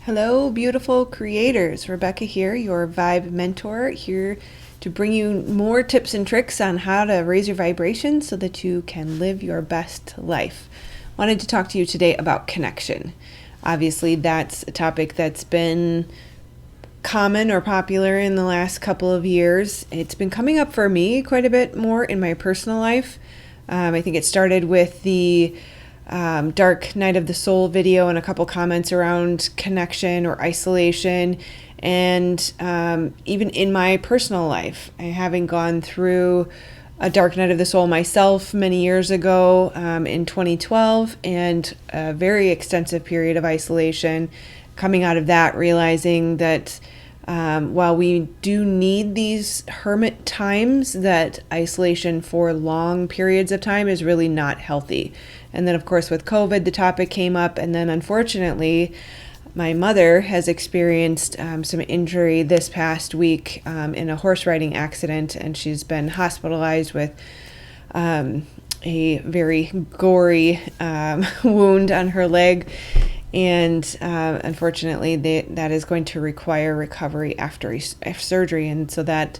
Hello, beautiful creators. Rebecca here, your vibe mentor, here to bring you more tips and tricks on how to raise your vibration so that you can live your best life. Wanted to talk to you today about connection. Obviously, that's a topic that's been common or popular in the last couple of years. It's been coming up for me quite a bit more in my personal life. I think it started with the Dark Night of the Soul video and a couple comments around connection or isolation. And even in my personal life, I having gone through a Dark Night of the Soul myself many years ago in 2012, and a very extensive period of isolation. Coming out of that, realizing that while we do need these hermit times, that isolation for long periods of time is really not healthy. And then, of course, with COVID, the topic came up. And then, unfortunately, my mother has experienced some injury this past week in a horse riding accident. And she's been hospitalized with a very gory wound on her leg. And unfortunately, that is going to require recovery after surgery. And so that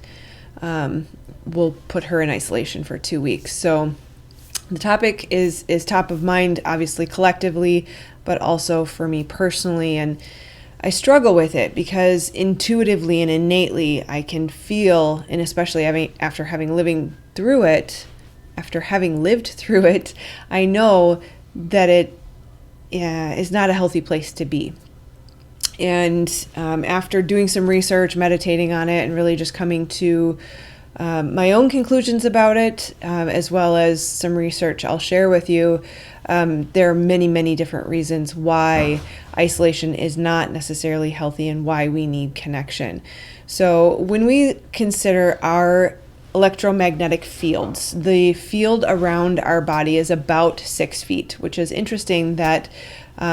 will put her in isolation for 2 weeks. So the topic is top of mind, obviously collectively, but also for me personally. And I struggle with it because intuitively and innately I can feel, and especially after having lived through it, I know that it is not a healthy place to be. And after doing some research, meditating on it, and really just coming to my own conclusions about it, as well as some research I'll share with you, there are many, many different reasons why isolation is not necessarily healthy and why we need connection. So when we consider our electromagnetic fields, the field around our body is about 6 feet, which is interesting that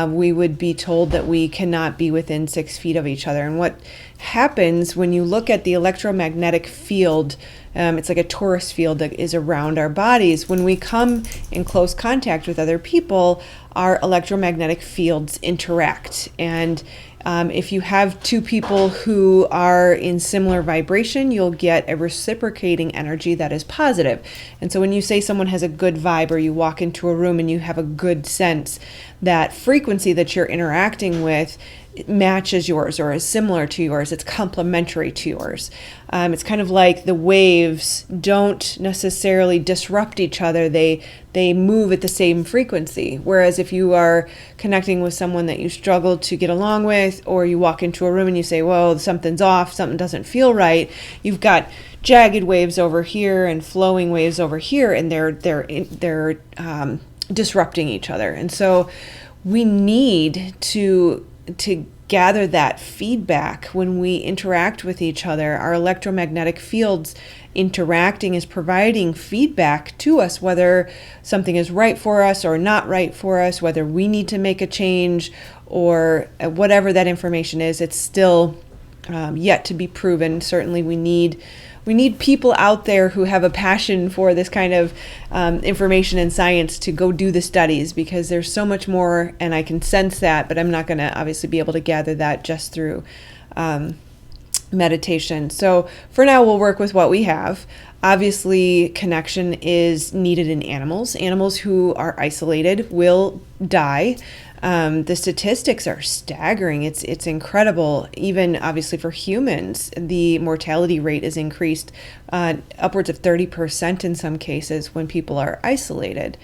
we would be told that we cannot be within 6 feet of each other. And what happens when you look at the electromagnetic field, it's like a torus field that is around our bodies. When we come in close contact with other people, our electromagnetic fields interact. And if you have two people who are in similar vibration, you'll get a reciprocating energy that is positive. And so when you say someone has a good vibe, or you walk into a room and you have a good sense, that frequency that you're interacting with matches yours or is similar to yours, it's complementary to yours. It's kind of like the waves don't necessarily disrupt each other. They move at the same frequency. Whereas if you are connecting with someone that you struggle to get along with, or you walk into a room and you say, whoa, something's off, something doesn't feel right, you've got jagged waves over here and flowing waves over here, and they're disrupting each other. And so we need to gather that feedback when we interact with each other. Our electromagnetic fields interacting is providing feedback to us, whether something is right for us or not right for us, whether we need to make a change, or whatever that information is. It's still yet to be proven. Certainly we need people out there who have a passion for this kind of information and science to go do the studies, because there's so much more, and I can sense that, but I'm not going to obviously be able to gather that just through meditation. So for now, we'll work with what we have. Obviously, connection is needed in animals. Animals who are isolated will die. The statistics are staggering. It's incredible. Even obviously for humans, the mortality rate is increased upwards of 30% in some cases when people are isolated.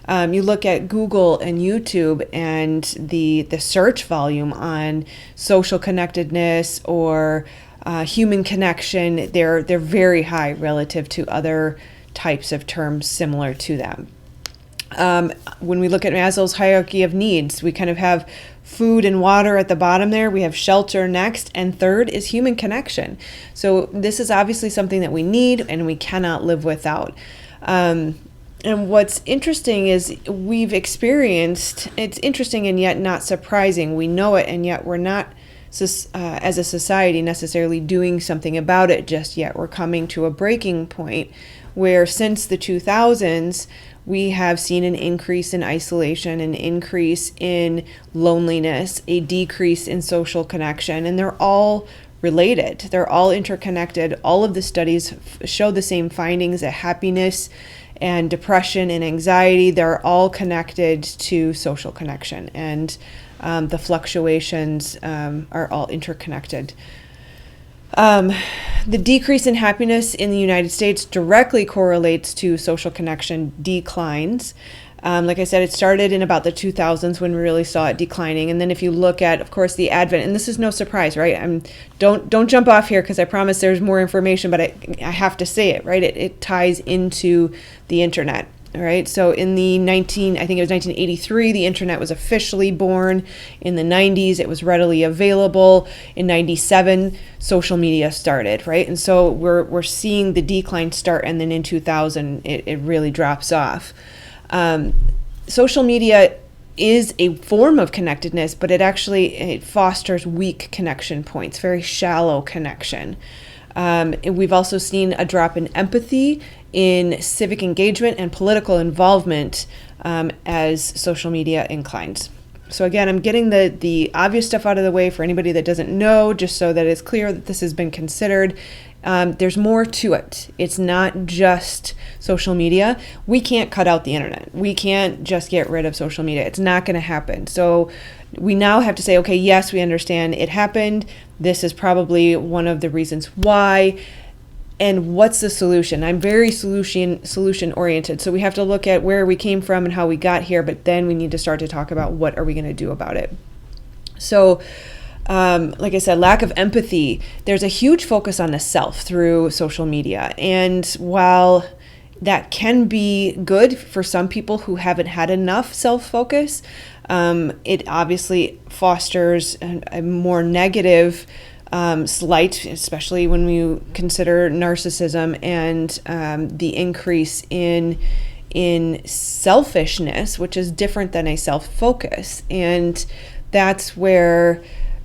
You look at Google and YouTube and the search volume on social connectedness or human connection, they're very high relative to other types of terms similar to them. When we look at Maslow's hierarchy of needs, we kind of have food and water at the bottom there. We have shelter next, and third is human connection. So this is obviously something that we need and we cannot live without. And what's interesting is we've experienced, it's interesting and yet not surprising. We know it, and yet we're not, as a society, necessarily doing something about it just yet. We're coming to a breaking point where since the 2000s, we have seen an increase in isolation, an increase in loneliness, a decrease in social connection, and they're all related. They're all interconnected. All of the studies show the same findings, that happiness and depression and anxiety, they're all connected to social connection, and the fluctuations are all interconnected. The decrease in happiness in the United States directly correlates to social connection declines. Like I said, it started in about the 2000s when we really saw it declining. And then if you look at, of course, the advent, and this is no surprise, right? Don't jump off here, because I promise there's more information, but I have to say it, right? It ties into the internet. All right, so in the I think it was 1983, the internet was officially born. In the 90s, it was readily available. In 97, social media started, right? And so we're seeing the decline start, and then in 2000, it really drops off. Social media is a form of connectedness, but it fosters weak connection points, very shallow connection. We've also seen a drop in empathy, in civic engagement and political involvement as social media inclines. So again, I'm getting the obvious stuff out of the way for anybody that doesn't know, just so that it's clear that this has been considered. There's more to it. It's not just social media. We can't cut out the internet. We can't just get rid of social media. It's not going to happen. So we now have to say, okay, yes, we understand it happened. This is probably one of the reasons why. And what's the solution? I'm very solution oriented. So we have to look at where we came from and how we got here, but then we need to start to talk about what are we going to do about it. So like I said, lack of empathy. There's a huge focus on the self through social media. And while that can be good for some people who haven't had enough self-focus, it obviously fosters a more negative slight, especially when we consider narcissism and the increase in selfishness, which is different than a self-focus. And that's where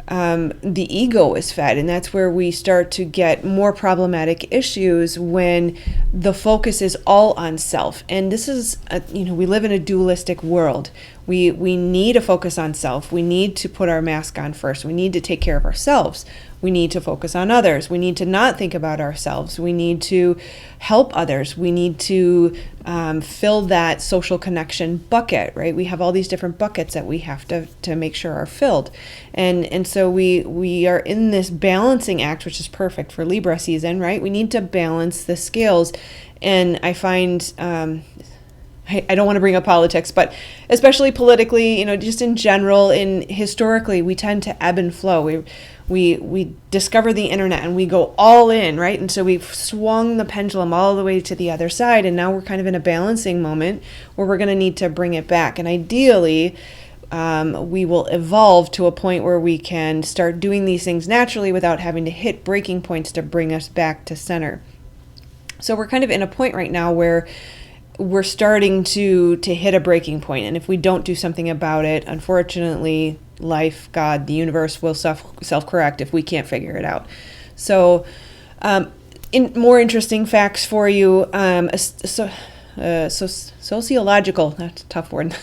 the ego is fed, and that's where we start to get more problematic issues when the focus is all on self. And this is, we live in a dualistic world. We need a focus on self. We need to put our mask on first. We need to take care of ourselves. We need to focus on others. We need to not think about ourselves. We need to help others. We need to fill that social connection bucket, right? We have all these different buckets that we have to make sure are filled. And so we are in this balancing act, which is perfect for Libra season, right? We need to balance the scales. And I find, I don't want to bring up politics, but especially politically, just in general, historically, we tend to ebb and flow. We discover the internet and we go all in, right? And so we've swung the pendulum all the way to the other side, and now we're kind of in a balancing moment where we're going to need to bring it back. And ideally, we will evolve to a point where we can start doing these things naturally without having to hit breaking points to bring us back to center. So we're kind of in a point right now where we're starting to hit a breaking point. And if we don't do something about it, unfortunately, life, God, the universe will self-correct if we can't figure it out. So more interesting facts for you. Sociological, that's a tough word.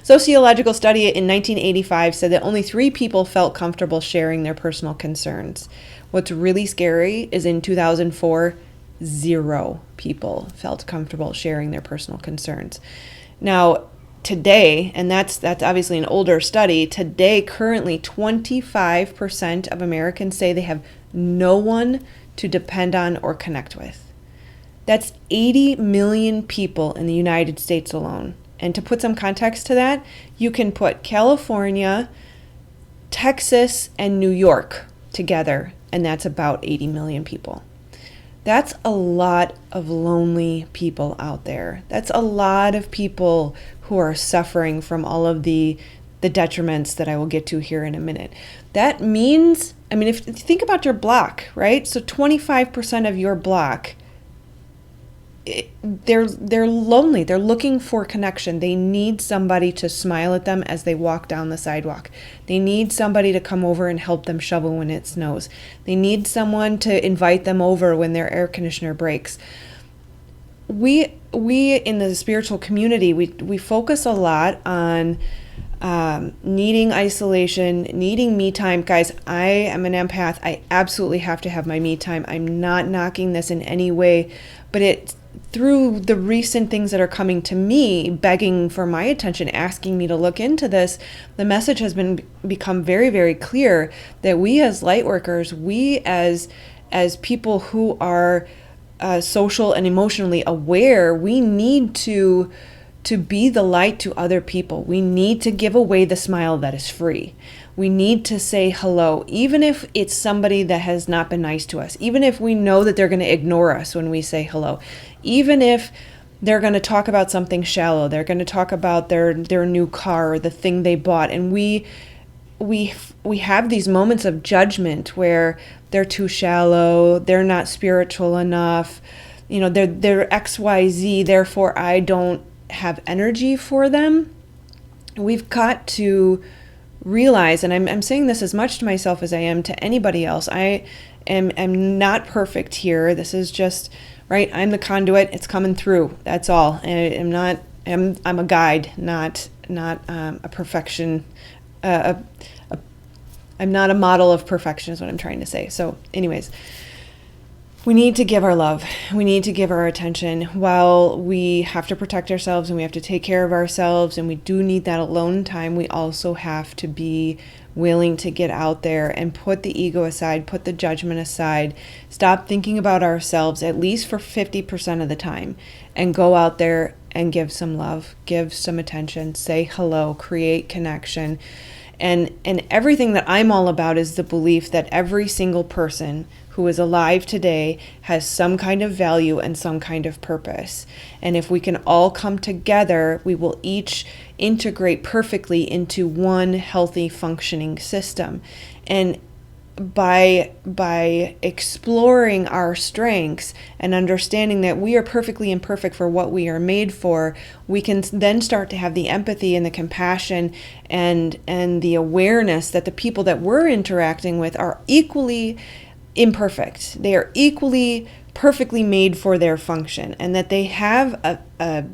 Sociological study in 1985 said that only 3 people felt comfortable sharing their personal concerns. What's really scary is in 2004, 0 people felt comfortable sharing their personal concerns. Now, today, and that's obviously an older study, today, currently, 25% of Americans say they have no one to depend on or connect with. That's 80 million people in the United States alone. And to put some context to that, you can put California, Texas, and New York together, and that's about 80 million people. That's a lot of lonely people out there. That's a lot of people who are suffering from all of the detriments that I will get to here in a minute. That means, if you think about your block, right? So 25% of your block, they're lonely. They're looking for connection. They need somebody to smile at them as they walk down the sidewalk. They need somebody to come over and help them shovel when it snows. They need someone to invite them over when their air conditioner breaks. we in the spiritual community, we focus a lot on needing isolation, needing me time. Guys, I am an empath. I absolutely have to have my me time. I'm not knocking this in any way, but through the recent things that are coming to me, begging for my attention, asking me to look into this, the message has become very, very clear that we as light workers, we as people who are social and emotionally aware, we need to be the light to other people. We need to give away the smile that is free. We need to say hello, even if it's somebody that has not been nice to us, even if we know that they're going to ignore us when we say hello, even if they're going to talk about something shallow, they're going to talk about their new car or the thing they bought. And we have these moments of judgment where they're too shallow, they're not spiritual enough, they're XYZ, therefore I don't have energy for them. We've got to realize, and I'm saying this as much to myself as I am to anybody else, I am not perfect here. This is just, right, I'm the conduit, it's coming through, that's all. I'm a guide, not a perfection. I'm not a model of perfection is what I'm trying to say. So anyways, we need to give our love. We need to give our attention. While we have to protect ourselves and we have to take care of ourselves and we do need that alone time, we also have to be willing to get out there and put the ego aside, put the judgment aside, stop thinking about ourselves at least for 50% of the time, and go out there and give some love, give some attention, say hello, create connection. And everything that I'm all about is the belief that every single person who is alive today has some kind of value and some kind of purpose. And if we can all come together, we will each integrate perfectly into one healthy functioning system. And by exploring our strengths and understanding that we are perfectly imperfect for what we are made for, we can then start to have the empathy and the compassion and the awareness that the people that we're interacting with are equally imperfect. They are equally perfectly made for their function, and that they have a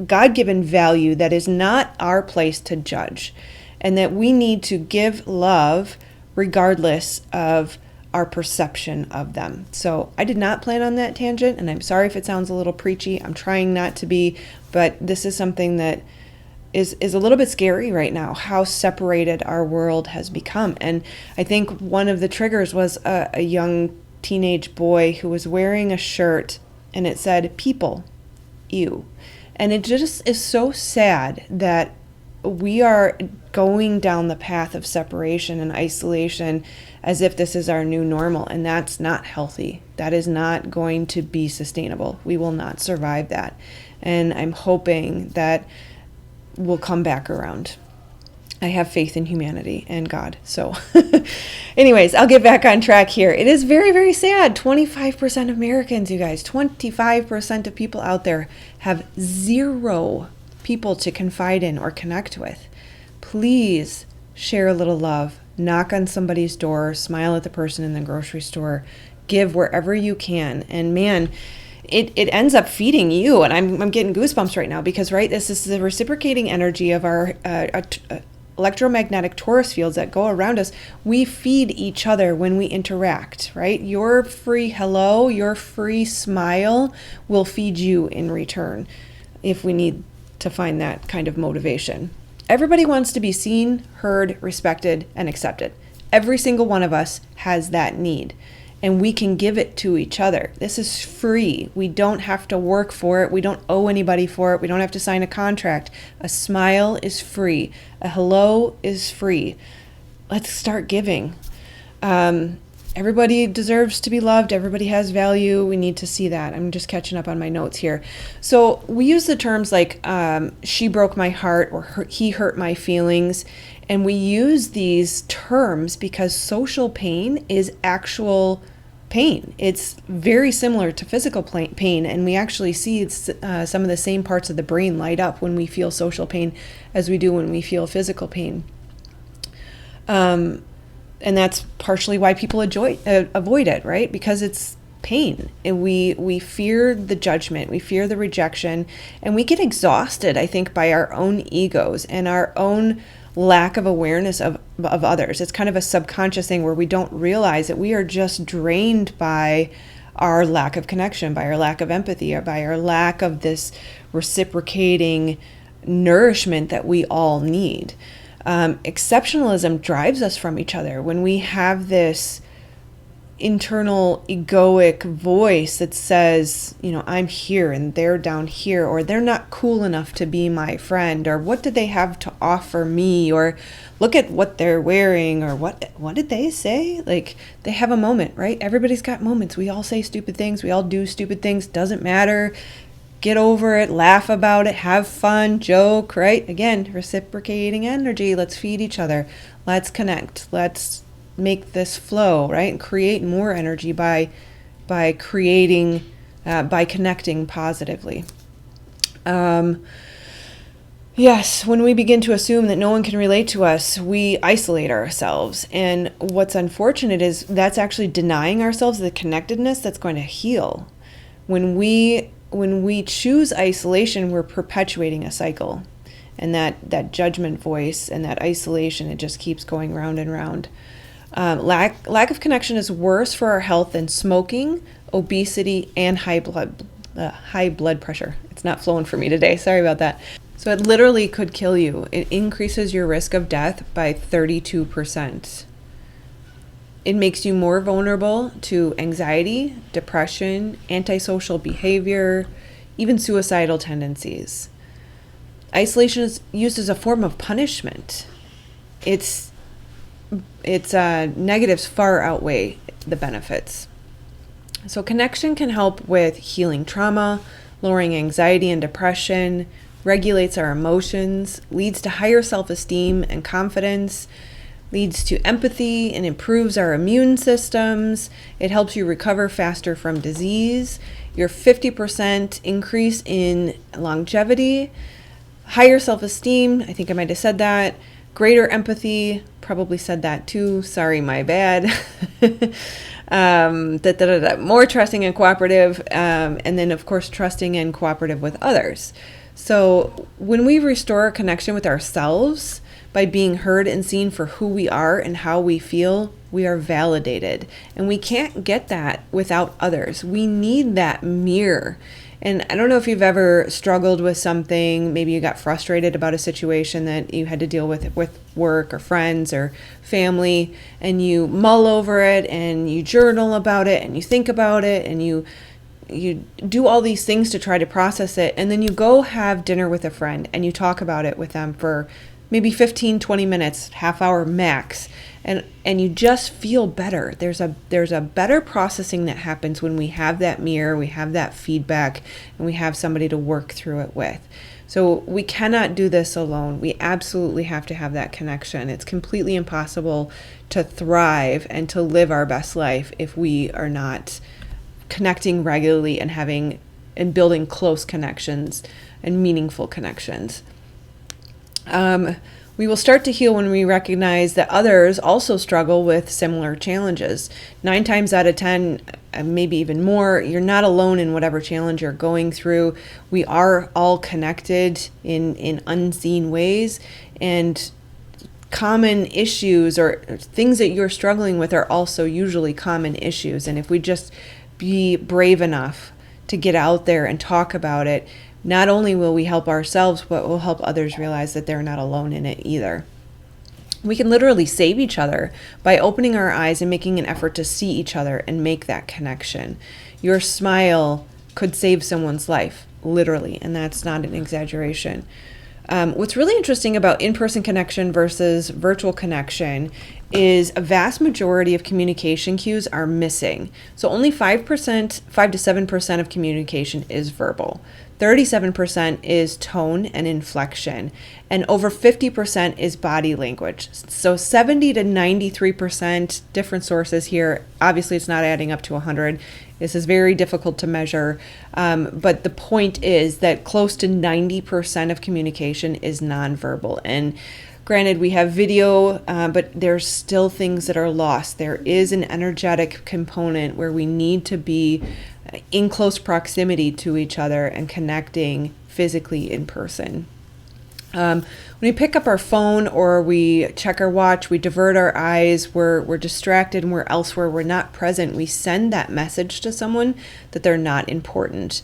God-given value that is not our place to judge, and that we need to give love regardless of our perception of them. So I did not plan on that tangent, and I'm sorry if it sounds a little preachy. I'm trying not to be, but this is something that is a little bit scary right now, how separated our world has become. And I think one of the triggers was a young teenage boy who was wearing a shirt and it said, "People, you." And it just is so sad that we are going down the path of separation and isolation as if this is our new normal, and that's not healthy. That is not going to be sustainable. We will not survive that. And I'm hoping that we'll come back around. I have faith in humanity and God. So anyways, I'll get back on track here. It is very, very sad. 25% of Americans, you guys, 25% of people out there have zero people to confide in or connect with. Please share a little love. Knock on somebody's door. Smile at the person in the grocery store. Give wherever you can. And man, it ends up feeding you. And I'm getting goosebumps right now because, right, this is the reciprocating energy of our electromagnetic torus fields that go around us. We feed each other when we interact, right? Your free hello, your free smile will feed you in return if we need to find that kind of motivation. Everybody wants to be seen, heard, respected, and accepted. Every single one of us has that need, and we can give it to each other. This is free. We don't have to work for it. We don't owe anybody for it. We don't have to sign a contract. A smile is free. A hello is free. Let's start giving. Everybody deserves to be loved. Everybody has value. We need to see that. I'm just catching up on my notes here. So we use the terms like she broke my heart or he hurt my feelings. And we use these terms because social pain is actual pain. It's very similar to physical pain. And we actually see some of the same parts of the brain light up when we feel social pain as we do when we feel physical pain. And that's partially why people avoid it, right? Because it's pain, and we fear the judgment, we fear the rejection, and we get exhausted, I think, by our own egos and our own lack of awareness of others. It's kind of a subconscious thing where we don't realize that we are just drained by our lack of connection, by our lack of empathy, or by our lack of this reciprocating nourishment that we all need. Exceptionalism drives us from each other when we have this internal egoic voice that says, I'm here and they're down here, or they're not cool enough to be my friend, or what did they have to offer me, or look at what they're wearing, or what did they say? Like, they have a moment, right? Everybody's got moments. We all say stupid things. We all do stupid things. Doesn't matter. Get over it, laugh about it, have fun, joke, right? Again, reciprocating energy. Let's feed each other. Let's connect. Let's make this flow, right? And create more energy by creating, by connecting positively. Yes, when we begin to assume that no one can relate to us, we isolate ourselves. And what's unfortunate is that's actually denying ourselves the connectedness that's going to heal. When we choose isolation, we're perpetuating a cycle. And that judgment voice and that isolation, it just keeps going round and round. Lack of connection is worse for our health than smoking, obesity, and high blood pressure. It's not flowing for me today. Sorry about that. So it literally could kill you. It increases your risk of death by 32%. It makes you more vulnerable to anxiety, depression, antisocial behavior, even suicidal tendencies. Isolation is used as a form of punishment. Its negatives far outweigh the benefits. So connection can help with healing trauma, lowering anxiety and depression, regulates our emotions, leads to higher self-esteem and confidence, leads to empathy and improves our immune systems. It helps you recover faster from disease. Your 50% increase in longevity, higher self-esteem, I think I might have said that, greater empathy, probably said that too, sorry, my bad. More trusting and cooperative, and then of course trusting and cooperative with others. So when we restore a connection with ourselves by being heard and seen for who we are and how we feel, we are validated. And we can't get that without others. We need that mirror. And I don't know if you've ever struggled with something, maybe you got frustrated about a situation that you had to deal with work or friends or family, and you mull over it and you journal about it and you think about it and you do all these things to try to process it, and then you go have dinner with a friend and you talk about it with them for maybe 15, 20 minutes, half hour max, and you just feel better. There's a better processing that happens when we have that mirror, we have that feedback, and we have somebody to work through it with. So we cannot do this alone. We absolutely have to have that connection. It's completely impossible to thrive and to live our best life if we are not connecting regularly and building close connections and meaningful connections. We will start to heal when we recognize that others also struggle with similar challenges. 9 times out of 10, maybe even more, you're not alone in whatever challenge you're going through. We are all connected in unseen ways, and common issues or things that you're struggling with are also usually common issues. And if we just be brave enough to get out there and talk about it, not only will we help ourselves, but we'll help others realize that they're not alone in it either. We can literally save each other by opening our eyes and making an effort to see each other and make that connection. Your smile could save someone's life, literally, and that's not an exaggeration. What's really interesting about in-person connection versus virtual connection is a vast majority of communication cues are missing. So only 5 to 7% of communication is verbal. 37% is tone and inflection, and over 50% is body language. So 70 to 93%, different sources here. Obviously, it's not adding up to 100. This is very difficult to measure, but the point is that close to 90% of communication is nonverbal. And Granted, we have video, but there's still things that are lost. There is an energetic component where we need to be in close proximity to each other and connecting physically in person. When we pick up our phone or we check our watch, we divert our eyes, we're distracted and we're elsewhere, we're not present. We send that message to someone that they're not important,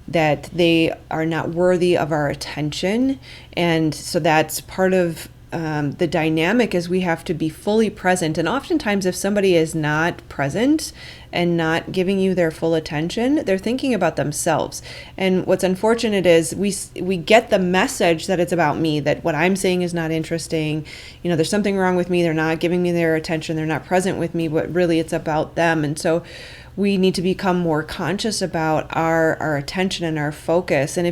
that they are not worthy of our attention. And so that's part of the dynamic, is we have to be fully present. And oftentimes if somebody is not present and not giving you their full attention, they're thinking about themselves. And what's unfortunate is we get the message that it's about me, that what I'm saying is not interesting. There's something wrong with me. They're not giving me their attention. They're not present with me, but really it's about them. And so we need to become more conscious about our attention and our focus. And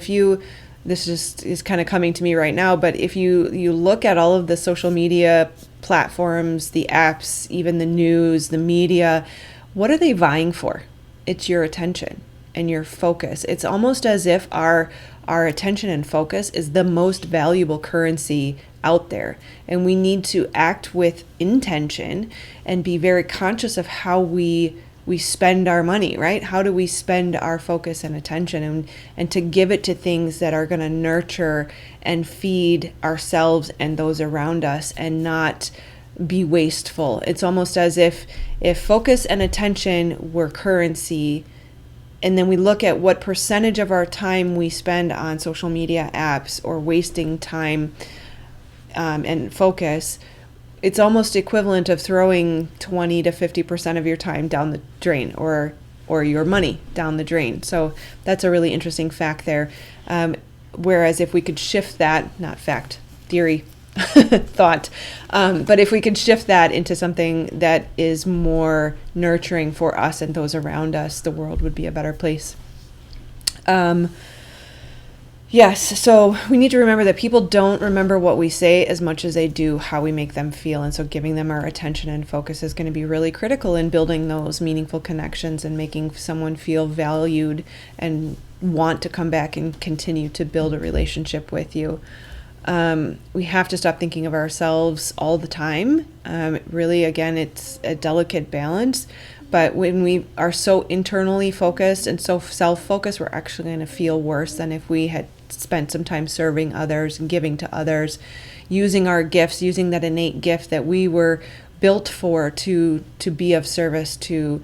this just is kind of coming to me right now, but if you look at all of the social media platforms, the apps, even the news, the media, what are they vying for? It's your attention and your focus. It's almost as if our attention and focus is the most valuable currency out there. And we need to act with intention and be very conscious of how we spend our money, right? How do we spend our focus and attention, and to give it to things that are going to nurture and feed ourselves and those around us, and not be wasteful. It's almost as if focus and attention were currency, and then we look at what percentage of our time we spend on social media apps or wasting time and focus. It's almost equivalent of throwing 20 to 50% of your time down the drain, or your money down the drain. So that's a really interesting fact there. Whereas if we could shift that, not fact, theory, thought, but if we could shift that into something that is more nurturing for us and those around us, the world would be a better place. Yes, so we need to remember that people don't remember what we say as much as they do how we make them feel. And so giving them our attention and focus is going to be really critical in building those meaningful connections and making someone feel valued and want to come back and continue to build a relationship with you. We have to stop thinking of ourselves all the time. Really, again, it's a delicate balance. But when we are so internally focused and so self-focused, we're actually going to feel worse than if we had spent some time serving others and giving to others, using our gifts, using that innate gift that we were built for to be of service to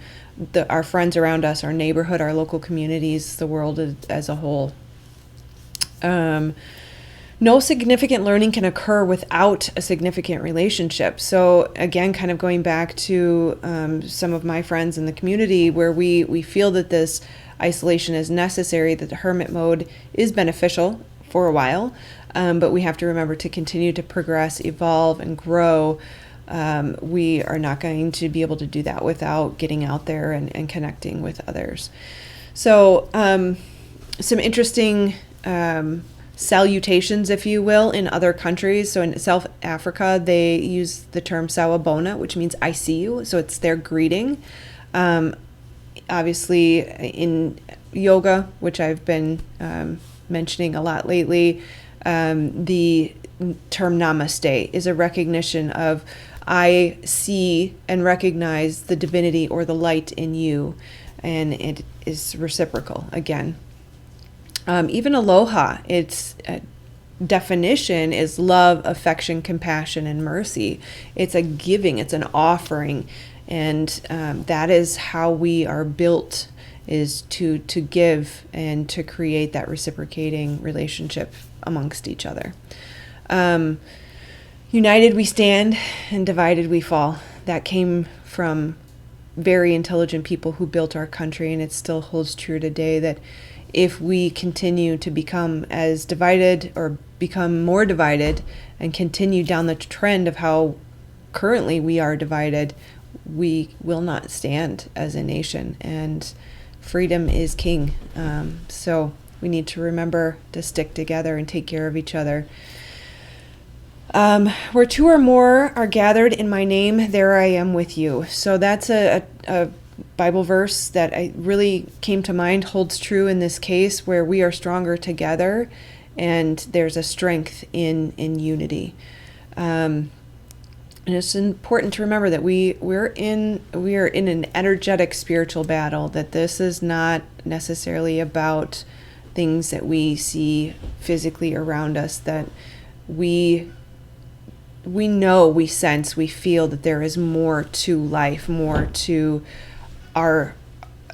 our friends around us, our neighborhood, our local communities, the world as a whole. No significant learning can occur without a significant relationship. So again, kind of going back to some of my friends in the community where we feel that this isolation is necessary, that the hermit mode is beneficial for a while, but we have to remember to continue to progress, evolve, and grow. We are not going to be able to do that without getting out there and connecting with others. So some interesting salutations, if you will, in other countries. So in South Africa, they use the term sawubona, which means I see you. So it's their greeting. Obviously, in yoga, which I've been mentioning a lot lately, the term namaste is a recognition of I see and recognize the divinity or the light in you, and it is reciprocal again. Even aloha, its definition is love, affection, compassion, and mercy. It's a giving, it's an offering, and that is how we are built, is to give and to create that reciprocating relationship amongst each other. United we stand, and divided we fall. That came from very intelligent people who built our country, and it still holds true today that if we continue to become as divided or become more divided and continue down the trend of how currently we are divided, we will not stand as a nation, and freedom is king. So we need to remember to stick together and take care of each other. Where two or more are gathered in my name, there I am with you. So that's a Bible verse that I really came to mind, holds true in this case, where we are stronger together and there's a strength in unity. And it's important to remember that we are in an energetic spiritual battle, that this is not necessarily about things that we see physically around us, that we know, we sense, we feel that there is more to life, more to our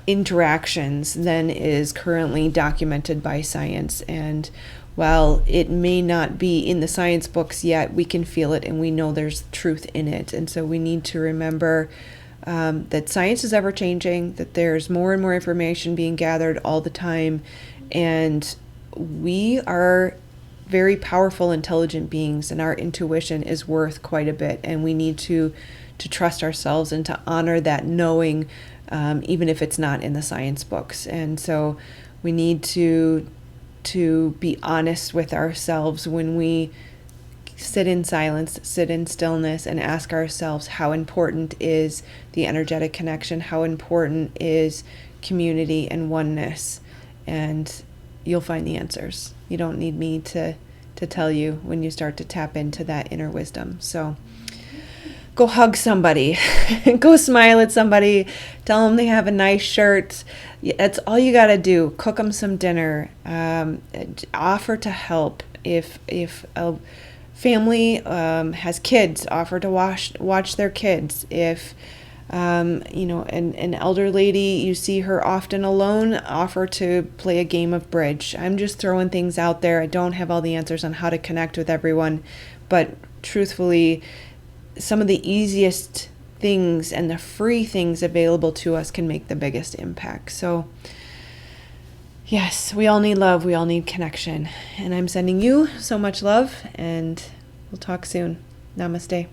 interactions than is currently documented by science. And while it may not be in the science books yet, we can feel it and we know there's truth in it. And so we need to remember that science is ever changing, that there's more and more information being gathered all the time, and we are very powerful, intelligent beings, and our intuition is worth quite a bit, and we need to trust ourselves and to honor that knowing, even if it's not in the science books. And so we need to be honest with ourselves when we sit in silence, sit in stillness, and ask ourselves, how important is the energetic connection? How important is community and oneness? And you'll find the answers. You don't need me to tell you when you start to tap into that inner wisdom. So go hug somebody, go smile at somebody, tell them they have a nice shirt. That's all you got to do. Cook them some dinner, offer to help. If a family has kids, offer to watch their kids. If an elder lady, you see her often alone, offer to play a game of bridge. I'm just throwing things out there. I don't have all the answers on how to connect with everyone, but truthfully, some of the easiest things and the free things available to us can make the biggest impact. So yes, we all need love. We all need connection. And I'm sending you so much love, and we'll talk soon. Namaste.